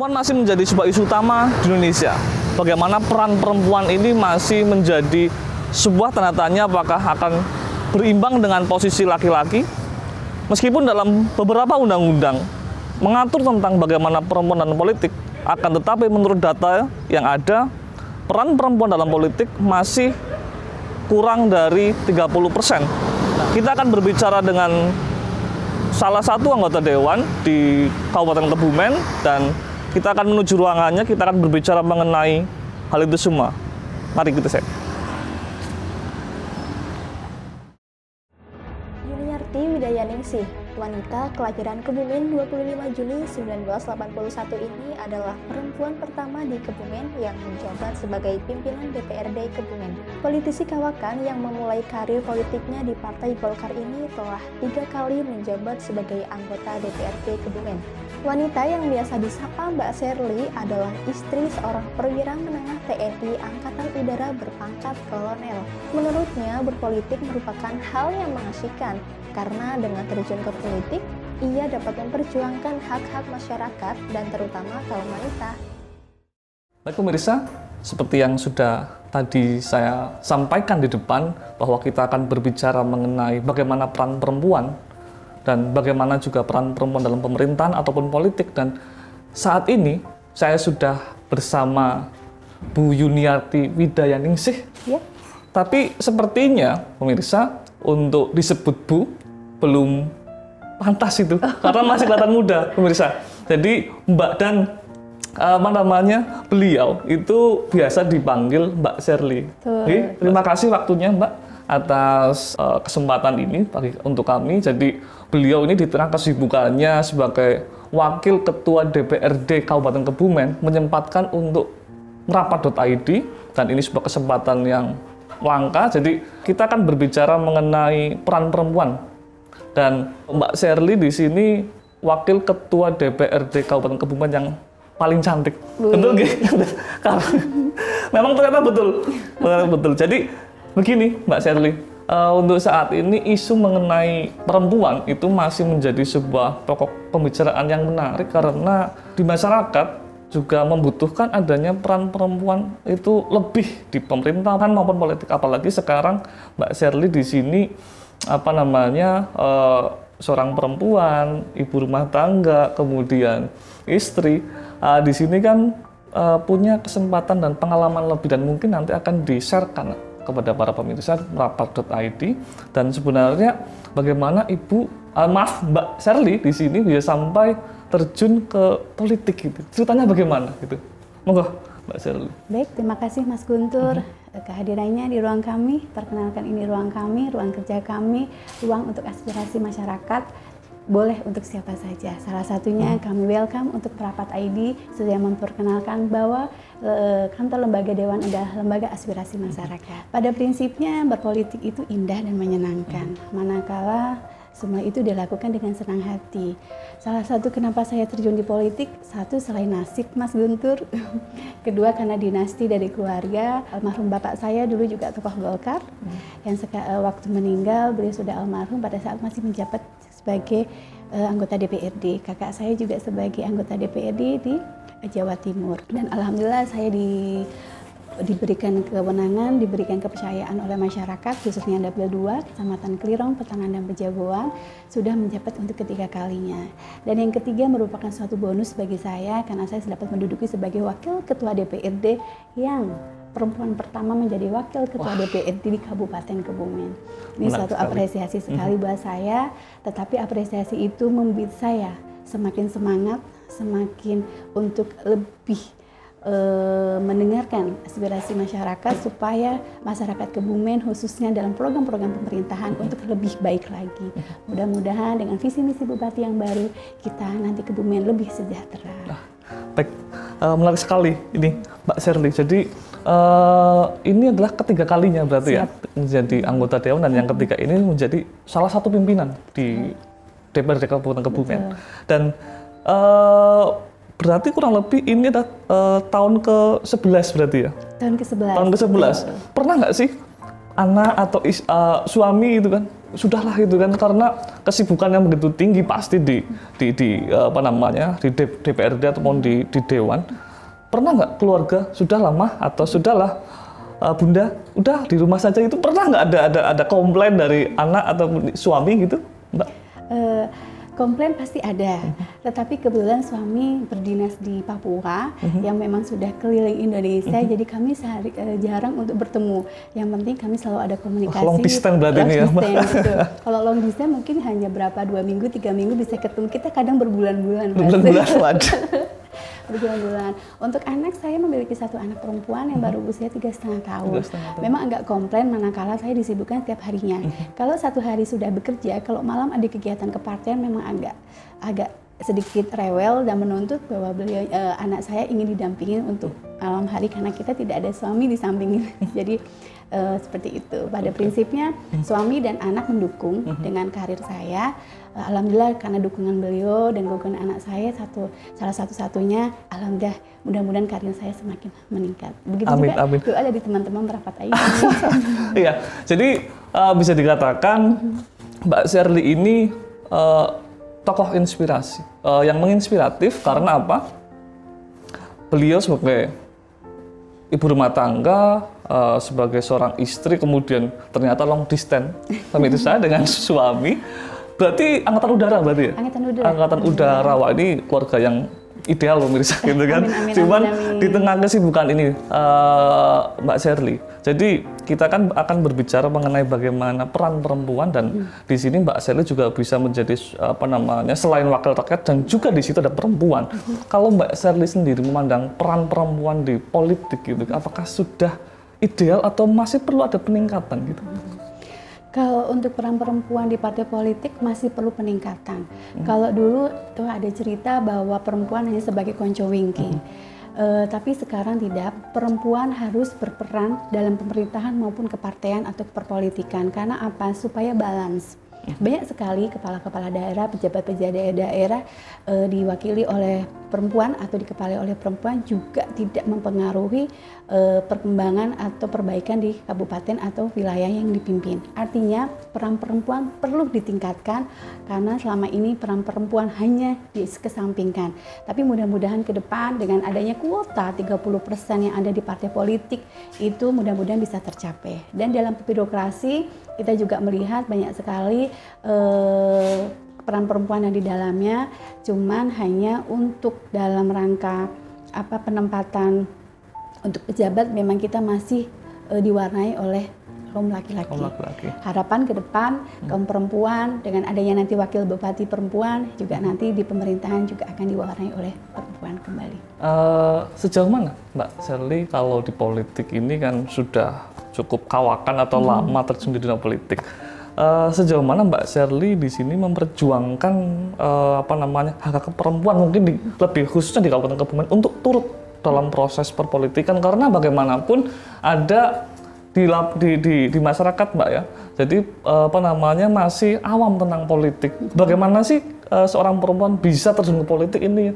Perempuan masih menjadi sebuah isu utama di Indonesia. Bagaimana peran perempuan ini masih menjadi sebuah tanda tanya apakah akan berimbang dengan posisi laki-laki. Meskipun dalam beberapa undang-undang mengatur tentang bagaimana perempuan dalam politik, akan tetapi menurut data yang ada, peran perempuan dalam politik masih kurang dari 30%. Kita akan berbicara dengan salah satu anggota dewan di Kabupaten Kebumen dan kita akan menuju ruangannya, kita akan berbicara mengenai hal itu semua. Mari kita cek. Yuniarti Widayaningsih, wanita kelahiran Kebumen 25 Juni 1981 ini adalah perempuan pertama di Kebumen yang menjabat sebagai pimpinan DPRD Kebumen. Politisi kawakan yang memulai karir politiknya di Partai Golkar ini telah 3 kali menjabat sebagai anggota DPRD Kebumen. Wanita yang biasa disapa Mbak Sherly adalah istri seorang perwira menengah TNI Angkatan Udara berpangkat kolonel. Menurutnya, berpolitik merupakan hal yang mengasyikkan, karena dengan terjun ke politik, ia dapat memperjuangkan hak-hak masyarakat dan terutama kaum wanita. Baik pemirsa, seperti yang sudah tadi saya sampaikan di depan, bahwa kita akan berbicara mengenai bagaimana peran perempuan dan bagaimana juga peran perempuan dalam pemerintahan ataupun politik. Dan saat ini saya sudah bersama Bu Yuniarti Widayaningsih. Ya. Tapi sepertinya pemirsa untuk disebut Bu belum pantas itu, karena masih kelihatan muda pemirsa. Jadi Mbak dan beliau itu biasa dipanggil Mbak Sherly. Terima kasih waktunya Mbak atas kesempatan ini untuk kami. Jadi beliau ini di tengah kesibukannya sebagai Wakil Ketua DPRD Kabupaten Kebumen menyempatkan untuk merapat.id, dan ini sebuah kesempatan yang langka. Jadi kita akan berbicara mengenai peran perempuan, dan Mbak Sherly di sini Wakil Ketua DPRD Kabupaten Kebumen yang paling cantik. Betul nggih? Karena memang ternyata betul. Jadi begini Mbak Sherly, untuk saat ini isu mengenai perempuan itu masih menjadi sebuah pokok pembicaraan yang menarik, karena di masyarakat juga membutuhkan adanya peran perempuan itu lebih di pemerintahan maupun politik. Apalagi sekarang Mbak Sherly di sini seorang perempuan, ibu rumah tangga, kemudian istri, di sini kan punya kesempatan dan pengalaman lebih, dan mungkin nanti akan di-sharekan kepada para pemirsa merapat.id. Dan sebenarnya bagaimana Mbak Sherly di sini bisa sampai terjun ke politik gitu. Ceritanya bagaimana gitu. Monggo Mbak Sherly. Baik, terima kasih Mas Guntur kehadirannya di ruang kami. Perkenalkan, ini ruang kami, ruang kerja kami, ruang untuk aspirasi masyarakat. Boleh untuk siapa saja. Salah satunya kami welcome untuk Merapat.id, sudah memperkenalkan bahwa kantor lembaga dewan adalah lembaga aspirasi masyarakat. Pada prinsipnya berpolitik itu indah dan menyenangkan, manakala semua itu dilakukan dengan senang hati. Salah satu kenapa saya terjun di politik, satu selain nasib Mas Guntur, kedua karena dinasti dari keluarga. Almarhum bapak saya dulu juga tokoh Golkar, yang waktu meninggal beliau sudah almarhum pada saat masih menjabat sebagai anggota DPRD. Kakak saya juga sebagai anggota DPRD di Jawa Timur. Dan alhamdulillah saya diberikan kewenangan, diberikan kepercayaan oleh masyarakat, khususnya Dapil 2, Kecamatan Klirong, Petangan dan Pejagoan, sudah menjabat untuk ketiga kalinya. Dan yang ketiga merupakan suatu bonus bagi saya, karena saya dapat menduduki sebagai Wakil Ketua DPRD yang perempuan pertama menjadi Wakil Ketua DPRD di Kabupaten Kebumen. Ini suatu apresiasi sekali buat saya, tetapi apresiasi itu membuat saya semakin semangat, semakin untuk lebih mendengarkan aspirasi masyarakat, supaya masyarakat Kebumen khususnya dalam program-program pemerintahan untuk lebih baik lagi. Mudah-mudahan dengan visi misi Bupati yang baru, kita nanti Kebumen lebih sejahtera. Baik, menarik sekali ini Mbak Sherly. Jadi ini adalah ketiga kalinya berarti ya menjadi anggota dewan, dan yang ketiga ini menjadi salah satu pimpinan di DPRD Kabupaten Kebumen. Dan berarti kurang lebih ini adalah tahun ke-11 berarti ya? Tahun ke-11. Tahun ke-11. Pernah nggak sih anak atau suami itu kan sudahlah itu kan, karena kesibukan yang begitu tinggi pasti di DPRD ataupun di Dewan. Pernah nggak keluarga sudah lama atau sudahlah Bunda udah di rumah saja, itu pernah nggak ada komplain dari anak atau suami gitu, Mbak? Komplain pasti ada, tetapi kebetulan suami berdinas di Papua yang memang sudah keliling Indonesia, jadi kami jarang untuk bertemu. Yang penting kami selalu ada komunikasi. Long distance berarti ini ya, Mbak? Gitu. Kalau long distance mungkin hanya berapa, 2 minggu, 3 minggu bisa ketemu. Kita kadang berbulan-bulan. Berbulan-bulan. Berbulan-bulan. Untuk anak, saya memiliki 1 anak perempuan yang baru usia 3,5 tahun. Memang agak komplain manakala saya disibukkan setiap harinya. Kalau 1 hari sudah bekerja, kalau malam ada kegiatan kepartian memang agak sedikit rewel dan menuntut bahwa beliau anak saya ingin didampingin untuk malam hari karena kita tidak ada suami di samping. Jadi seperti itu. Pada prinsipnya suami dan anak mendukung dengan karir saya. Alhamdulillah karena dukungan beliau dan dukungan anak saya salah satu-satunya, alhamdulillah mudah-mudahan karir saya semakin meningkat. Begitu amin. Doa dari teman-teman merapat aja. Iya, jadi bisa dikatakan Mbak Sherly ini tokoh inspirasi, yang menginspiratif karena apa? Beliau sebagai ibu rumah tangga, sebagai seorang istri, kemudian ternyata long distance sampai itu saya dengan suami. Berarti angkatan udara berarti ya? Angkatan udara. Wah, ini keluarga yang ideal pemirsa gitu kan. Cuman di tengah kesibukan ini Mbak Sherly. Jadi kita kan akan berbicara mengenai bagaimana peran perempuan dan di sini Mbak Sherly juga bisa menjadi selain wakil rakyat dan juga di situ ada perempuan. Kalau Mbak Sherly sendiri memandang peran perempuan di politik gitu, apakah sudah ideal atau masih perlu ada peningkatan gitu? Kalau untuk peran perempuan di partai politik masih perlu peningkatan. Kalau dulu tuh ada cerita bahwa perempuan hanya sebagai konco winking. Tapi sekarang tidak, perempuan harus berperan dalam pemerintahan maupun kepartean atau perpolitikan. Karena apa? Supaya balance. Banyak sekali kepala-kepala daerah, pejabat-pejabat daerah diwakili oleh perempuan atau dikepalai oleh perempuan juga tidak mempengaruhi perkembangan atau perbaikan di kabupaten atau wilayah yang dipimpin. Artinya peran perempuan perlu ditingkatkan karena selama ini peran perempuan hanya dikesampingkan. Tapi mudah-mudahan ke depan dengan adanya kuota 30% yang ada di partai politik itu mudah-mudahan bisa tercapai. Dan dalam birokrasi kita juga melihat banyak sekali peran perempuan yang di dalamnya, cuman hanya untuk dalam rangka penempatan untuk pejabat memang kita masih diwarnai oleh kaum laki-laki. Harapan ke depan kaum perempuan dengan adanya nanti wakil bupati perempuan juga nanti di pemerintahan juga akan diwarnai oleh perempuan kembali. Sejauh mana Mbak Sherly kalau di politik ini kan sudah cukup kawakan atau lama terjun di dunia politik? Sejauh mana Mbak Sherly di sini memperjuangkan hak-hak perempuan mungkin lebih khususnya di Kabupaten Kebumen untuk turut dalam proses perpolitikan, karena bagaimanapun ada di masyarakat Mbak ya. Jadi masih awam tentang politik. Bagaimana sih seorang perempuan bisa terjun ke politik ini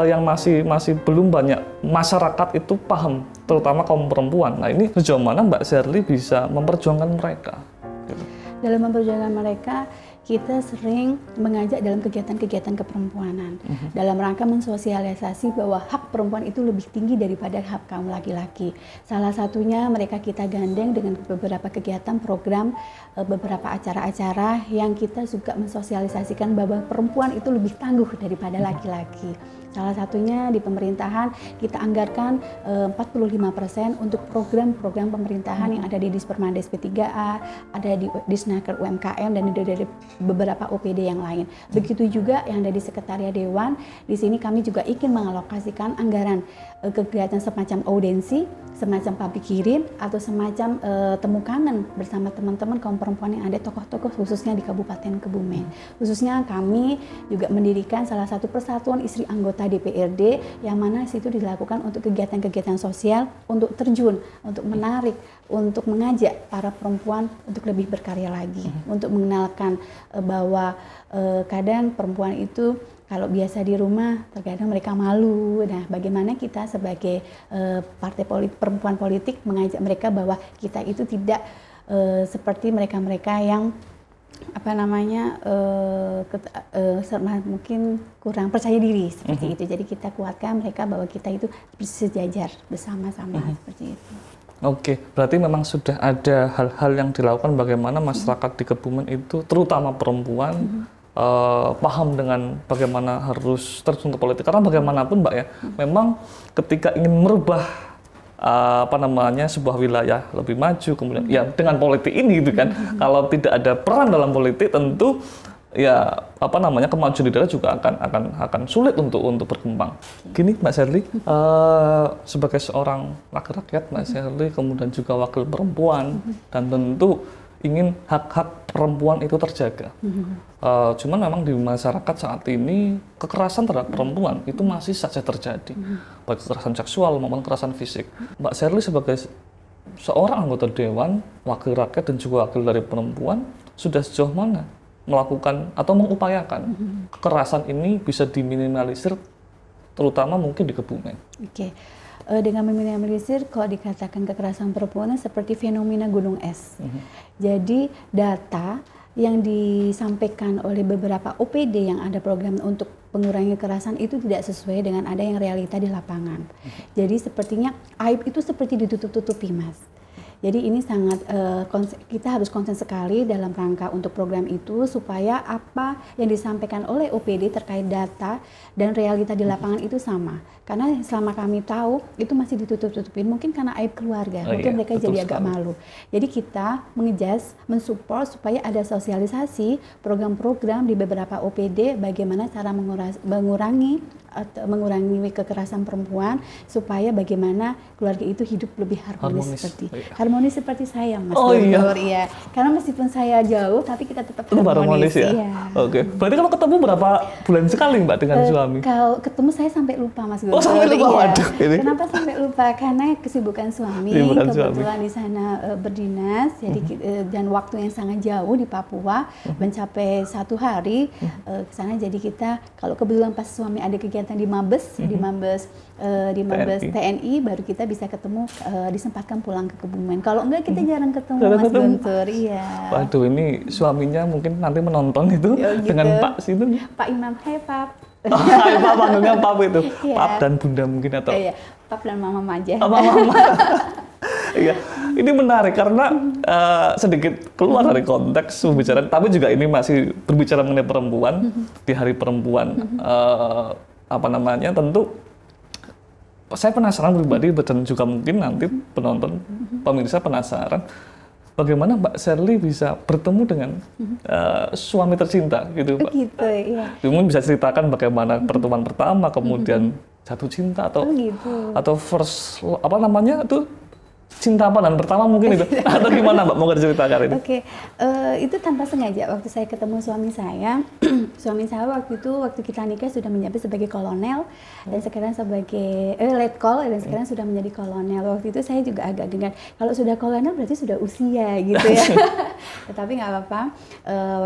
yang masih belum banyak masyarakat itu paham, terutama kaum perempuan. Nah, ini sejauh mana Mbak Sherly bisa memperjuangkan mereka? Gitu. Dalam memperjuangkan mereka, kita sering mengajak dalam kegiatan-kegiatan keperempuanan dalam rangka mensosialisasi bahwa hak perempuan itu lebih tinggi daripada hak kaum laki-laki. Salah satunya mereka kita gandeng dengan beberapa kegiatan program, beberapa acara-acara yang kita juga mensosialisasikan bahwa perempuan itu lebih tangguh daripada laki-laki. Salah satunya di pemerintahan kita anggarkan 45% untuk program-program pemerintahan yang ada di Dispermandes P3A, ada di Disnaker UMKM dan dari beberapa OPD yang lain. Begitu juga yang ada di Sekretariat Dewan. Di sini kami juga ingin mengalokasikan anggaran kegiatan semacam audensi, semacam public hearing atau semacam temu kanan bersama teman-teman kaum perempuan yang ada tokoh-tokoh khususnya di Kabupaten Kebumen. Khususnya kami juga mendirikan salah satu persatuan istri anggota DPRD yang mana situ dilakukan untuk kegiatan-kegiatan sosial untuk terjun, untuk menarik, untuk mengajak para perempuan untuk lebih berkarya lagi, untuk mengenalkan bahwa kadang perempuan itu kalau biasa di rumah terkadang mereka malu. Nah, bagaimana kita sebagai partai politik, perempuan politik mengajak mereka bahwa kita itu tidak seperti mereka-mereka yang mungkin kurang percaya diri seperti itu. Jadi kita kuatkan mereka bahwa kita itu bersejajar bersama-sama seperti itu. Oke, berarti memang sudah ada hal-hal yang dilakukan bagaimana masyarakat di Kebumen itu, terutama perempuan, paham dengan bagaimana harus terjun ke politik. Karena bagaimanapun Mbak ya, memang ketika ingin merubah sebuah wilayah lebih maju, kemudian ya dengan politik ini gitu kan, kalau tidak ada peran dalam politik tentu ya kemajuan di daerah juga akan sulit untuk berkembang. Gini Mbak Sherly, sebagai seorang wakil rakyat Mbak Sherly, kemudian juga wakil perempuan, dan tentu ingin hak-hak perempuan itu terjaga. Cuman memang di masyarakat saat ini kekerasan terhadap perempuan itu masih saja terjadi, baik kekerasan seksual maupun kekerasan fisik. Mbak Sherly sebagai seorang anggota dewan, wakil rakyat dan juga wakil dari perempuan, sudah sejauh mana melakukan atau mengupayakan kekerasan ini bisa diminimalisir, terutama mungkin di Kebumen? Oke. Dengan meminimalisir, kalau dikatakan kekerasan perempuan seperti fenomena gunung es. Jadi data yang disampaikan oleh beberapa OPD yang ada program untuk pengurangan kekerasan itu tidak sesuai dengan ada yang realita di lapangan. Jadi sepertinya aib itu seperti ditutup-tutupi, Mas. Jadi ini sangat kita harus konsen sekali dalam rangka untuk program itu supaya apa yang disampaikan oleh OPD terkait data dan realita di lapangan itu sama. Karena selama kami tahu itu masih ditutup-tutupin, mungkin karena aib keluarga, mungkin mereka jadi agak malu. Jadi kita mensupport supaya ada sosialisasi program-program di beberapa OPD bagaimana cara mengurangi kekerasan perempuan supaya bagaimana keluarga itu hidup lebih harmonis seperti saya, Mas. Iya. Karena meskipun saya jauh tapi kita tetap harmonis ya. Iya. Oke. Berarti kalau ketemu berapa bulan sekali Mbak dengan suami? Kalau ketemu saya sampai lupa, Mas Guntur. Oh, sampai lupa. Waduh, ini. Kenapa sampai lupa? Karena kesibukan suami kebetulan di sana berdinas, jadi dan waktu yang sangat jauh di Papua, mencapai 1 hari ke sana. Jadi kita kalau kebetulan pas suami ada kegiatan di Mabes, di Mabes TNI, baru kita bisa ketemu, disempatkan pulang ke Kebumen. Kalau enggak kita jarang ketemu, Mas Guntur. Iya. Waduh, ini suaminya mungkin nanti menonton itu dengan Pak situ. Pak Imam, hai Pap. Hai Pap, panggilnya Pap itu. Pap dan Bunda mungkin atau? Iya, Pap dan Mama aja. Mama. Iya, ini menarik karena sedikit keluar dari konteks pembicaraan, tapi juga ini masih berbicara mengenai perempuan di Hari Perempuan. Tentu saya penasaran pribadi dan juga mungkin nanti penonton pemirsa penasaran bagaimana Mbak Sherly bisa bertemu dengan suami tercinta gitu, Mbak. Gitu, iya. Mungkin bisa ceritakan bagaimana pertemuan pertama, kemudian jatuh cinta atau first itu cinta pandangan pertama mungkin itu atau gimana Mbak, mau ceritakan ini? Oke, itu tanpa sengaja waktu saya ketemu suami saya. Suami saya waktu kita nikah sudah menjabat sebagai kolonel dan sekarang sebagai letkol dan sekarang sudah menjadi kolonel. Waktu itu saya juga agak dengar kalau sudah kolonel berarti sudah usia gitu ya. Tetapi nggak apa-apa.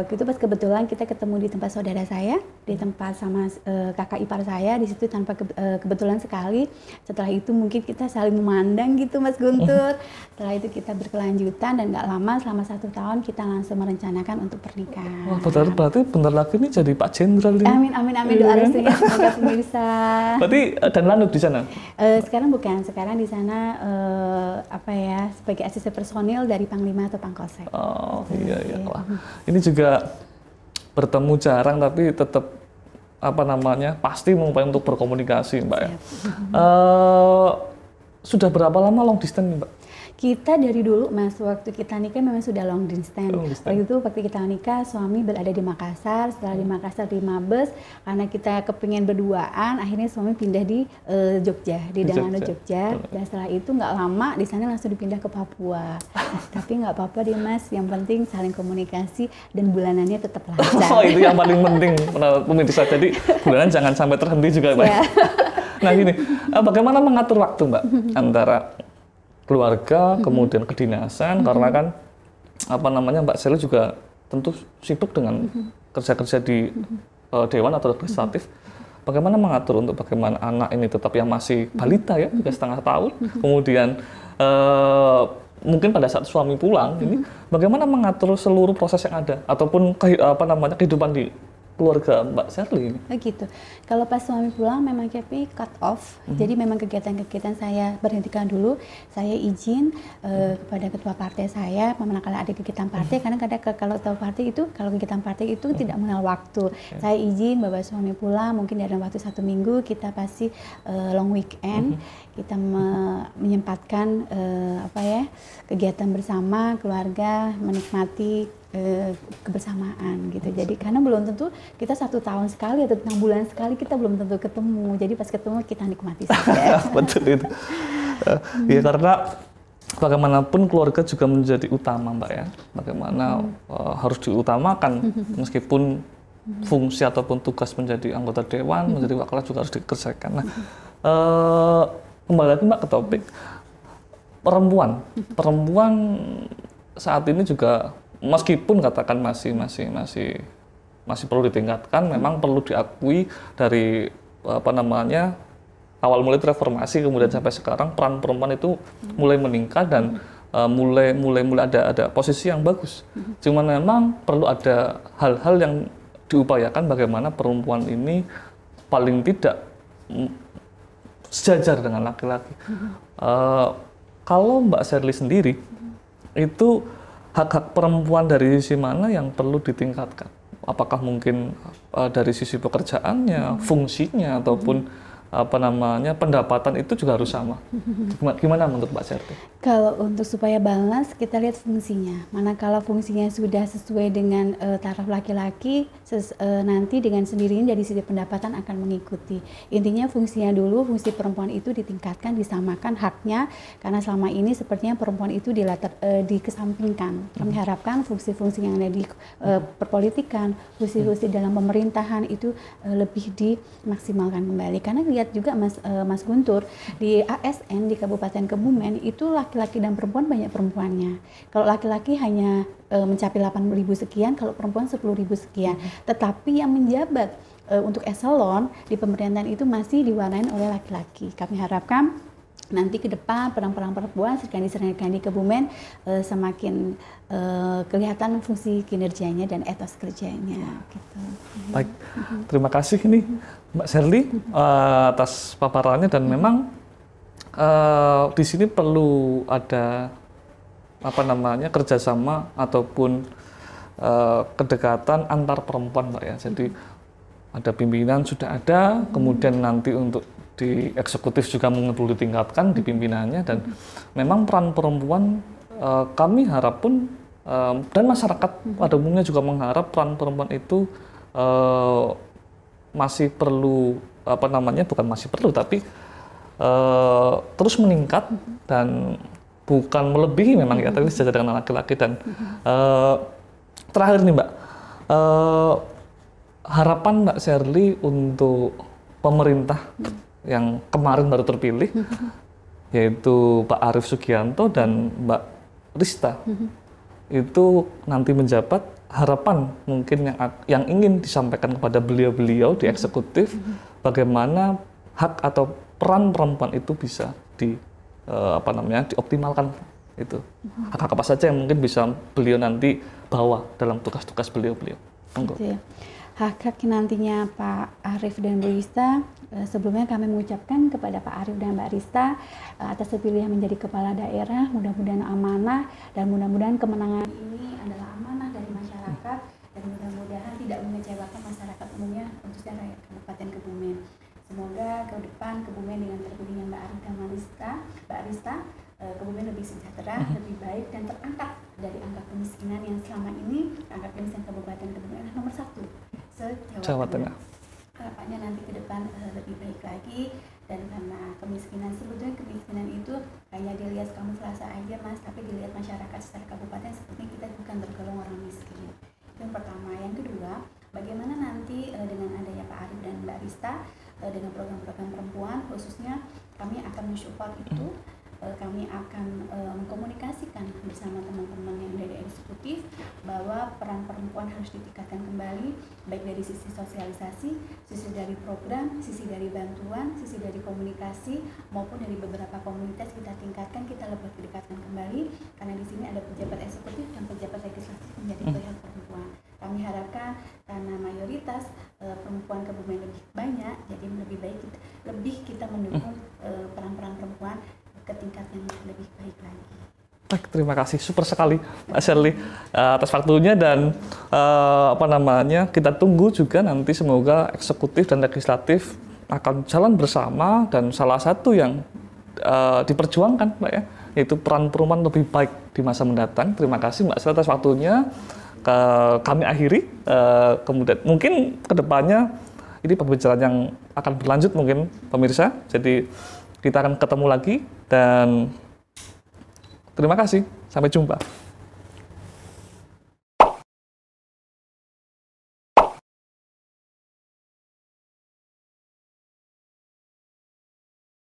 Waktu itu pas kebetulan kita ketemu di tempat saudara saya, di tempat sama kakak ipar saya, di situ tanpa kebetulan sekali. Setelah itu mungkin kita saling memandang gitu, Mas Guntur. Setelah itu kita berkelanjutan dan nggak lama, selama 1 tahun kita langsung merencanakan untuk pernikahan. Wah, berarti bentar lagi ini jadi Pak Jenderal ini. Amin, doa restunya semoga pemirsa. Berarti dan lanut di sana? Sekarang bukan, sekarang di sana sebagai asisten personil dari Panglima atau Pangkosek. Oh iya. Wah, ini juga bertemu jarang tapi tetap pasti mengupayakan untuk berkomunikasi, Mbak. Ya. Sudah berapa lama long distance nih, Mbak? Kita dari dulu, Mas, waktu kita nikah memang sudah long distance. Waktu kita nikah, suami berada di Makassar, setelah di Makassar di Mabes, karena kita kepingin berduaan, akhirnya suami pindah di Jogja, di Dangano Jogja. Dan setelah itu nggak lama, di sana langsung dipindah ke Papua. Tapi nggak apa-apa deh, Mas, yang penting saling komunikasi dan bulanannya tetap lancar. Oh, itu yang paling penting, pemirsa. Jadi bulanan jangan sampai terhenti juga, Mbak. Nah gini, bagaimana mengatur waktu, Mbak, antara keluarga, kemudian kedinasan, karena kan Mbak Sherly juga tentu sibuk dengan kerja-kerja di dewan atau legislatif. Bagaimana mengatur untuk bagaimana anak ini tetap yang masih balita ya, 3,5 tahun, kemudian mungkin pada saat suami pulang ini bagaimana mengatur seluruh proses yang ada ataupun kehidupan di keluarga Mbak Sherly ini? Begitu. Kalau pas suami pulang memang kami cut off. Jadi memang kegiatan-kegiatan saya berhentikan dulu. Saya izin kepada ketua partai saya, manakala ada kegiatan partai, karena kalau tahu partai itu, kalau kegiatan partai itu tidak mengenal waktu. Saya izin bahwa suami pulang, mungkin dalam waktu 1 minggu kita pasti long weekend, kita menyempatkan kegiatan bersama keluarga, menikmati kebersamaan gitu. Jadi karena belum tentu kita 1 tahun sekali atau 6 bulan sekali kita belum tentu ketemu. Jadi pas ketemu kita nikmati saja. Betul itu. Ya karena bagaimanapun keluarga juga menjadi utama, Mbak ya. Bagaimana harus diutamakan meskipun fungsi ataupun tugas menjadi anggota dewan, menjadi wakil juga harus dikerjakan. Nah, kembali lagi Mbak ke topik perempuan saat ini juga meskipun katakan masih perlu ditingkatkan, memang perlu diakui dari awal mulai reformasi kemudian sampai sekarang peran perempuan itu mulai meningkat dan mulai ada posisi yang bagus. Cuman memang perlu ada hal-hal yang diupayakan bagaimana perempuan ini paling tidak sejajar dengan laki-laki. Kalau Mbak Sherly sendiri itu hak-hak perempuan dari sisi mana yang perlu ditingkatkan? Apakah mungkin dari sisi pekerjaannya, fungsinya, ataupun pendapatan itu juga harus sama? Gimana menurut Mbak Sherly? Kalau untuk supaya balance, kita lihat fungsinya. Manakala fungsinya sudah sesuai dengan taraf laki-laki, nanti dengan sendirinya dari sisi pendapatan akan mengikuti. Intinya fungsinya dulu, fungsi perempuan itu ditingkatkan, disamakan haknya, karena selama ini sepertinya perempuan itu dikesampingkan. Kami harapkan fungsi-fungsi yang ada di perpolitikan, fungsi-fungsi dalam pemerintahan itu lebih dimaksimalkan kembali. Karena lihat juga Mas Guntur, di ASN di Kabupaten Kebumen itu laki-laki dan perempuan banyak perempuannya. Kalau laki-laki hanya mencapai 8.000 sekian, kalau perempuan 10.000 sekian. Tetapi yang menjabat untuk eselon di pemerintahan itu masih diwarnai oleh laki-laki. Kami harapkan nanti ke depan peran-peran perempuan serkan di Kebumen semakin kelihatan fungsi kinerjanya dan etos kerjanya. Gitu. Baik, terima kasih ini Mbak Sherly atas paparannya dan memang di sini perlu ada kerjasama ataupun kedekatan antar perempuan, Mbak ya. Jadi ada pimpinan sudah ada, kemudian nanti untuk di eksekutif juga mungkin perlu ditingkatkan di pimpinannya dan memang peran perempuan kami harap pun dan masyarakat pada umumnya juga mengharap peran perempuan itu masih perlu bukan masih perlu tapi terus meningkat dan bukan melebihi memang ya, tapi sejajar dengan laki-laki. Dan terakhir nih Mbak, harapan Mbak Sherly untuk pemerintah yang kemarin baru terpilih, yaitu Pak Arief Sugianto dan Mbak Rista, itu nanti menjabat, harapan mungkin yang ingin disampaikan kepada beliau-beliau di eksekutif, bagaimana hak atau peran perempuan itu bisa dioptimalkan itu. Hak apa saja yang mungkin bisa beliau nanti bawa dalam tugas-tugas beliau-beliau. Hak-hak nantinya Pak Arief dan Bu Rista, sebelumnya kami mengucapkan kepada Pak Arief dan Mbak Rista atas terpilih menjadi kepala daerah, mudah-mudahan amanah dan mudah-mudahan kemenangan ini adalah amanah dari masyarakat dan mudah-mudahan tidak mengecewakan masyarakat umumnya, khususnya rakyat Kabupaten Kebumen. Semoga ke depan Kebumen dengan terpilihnya Mbak Arief dan Mbak Rista, Kebumen lebih sejahtera, lebih baik dan terangkat dari angka kemiskinan yang selama ini angka kemiskinan Kabupaten Kebumen adalah nomor 1 se-Jawa Tengah. Harapannya nanti ke depan lebih baik lagi, dan karena kemiskinan, sebetulnya kemiskinan itu hanya dilihat kamu Selasa aja Mas, tapi dilihat masyarakat secara kabupaten sepertinya kita bukan tergolong orang miskin. Itu yang pertama. Yang kedua, bagaimana nanti dengan adanya Pak Arief dan Mbak Rista dengan program-program perempuan, khususnya kami akan mensupport itu kami akan mengkomunikasikan bersama teman-teman yang dari eksekutif bahwa peran perempuan harus ditingkatkan kembali, baik dari sisi sosialisasi, sisi dari program, sisi dari bantuan, sisi dari komunikasi, maupun dari beberapa komunitas kita tingkatkan, kita lebih dekatkan kembali, karena di sini ada pejabat eksekutif dan pejabat legislatif menjadi pihak perempuan. Kami harapkan karena mayoritas perempuan Kebumen lebih banyak, jadi lebih baik kita mendukung peran-peran perempuan ke tingkat yang lebih baik lagi. Baik, terima kasih super sekali Mbak Sherly atas waktunya, dan kita tunggu juga nanti semoga eksekutif dan legislatif akan jalan bersama, dan salah satu yang diperjuangkan Mbak ya, yaitu peran perempuan lebih baik di masa mendatang. Terima kasih Mbak Sherly atas waktunya. Kami akhiri, kemudian mungkin kedepannya ini pembicaraan yang akan berlanjut mungkin pemirsa, jadi kita akan ketemu lagi, dan terima kasih, sampai jumpa.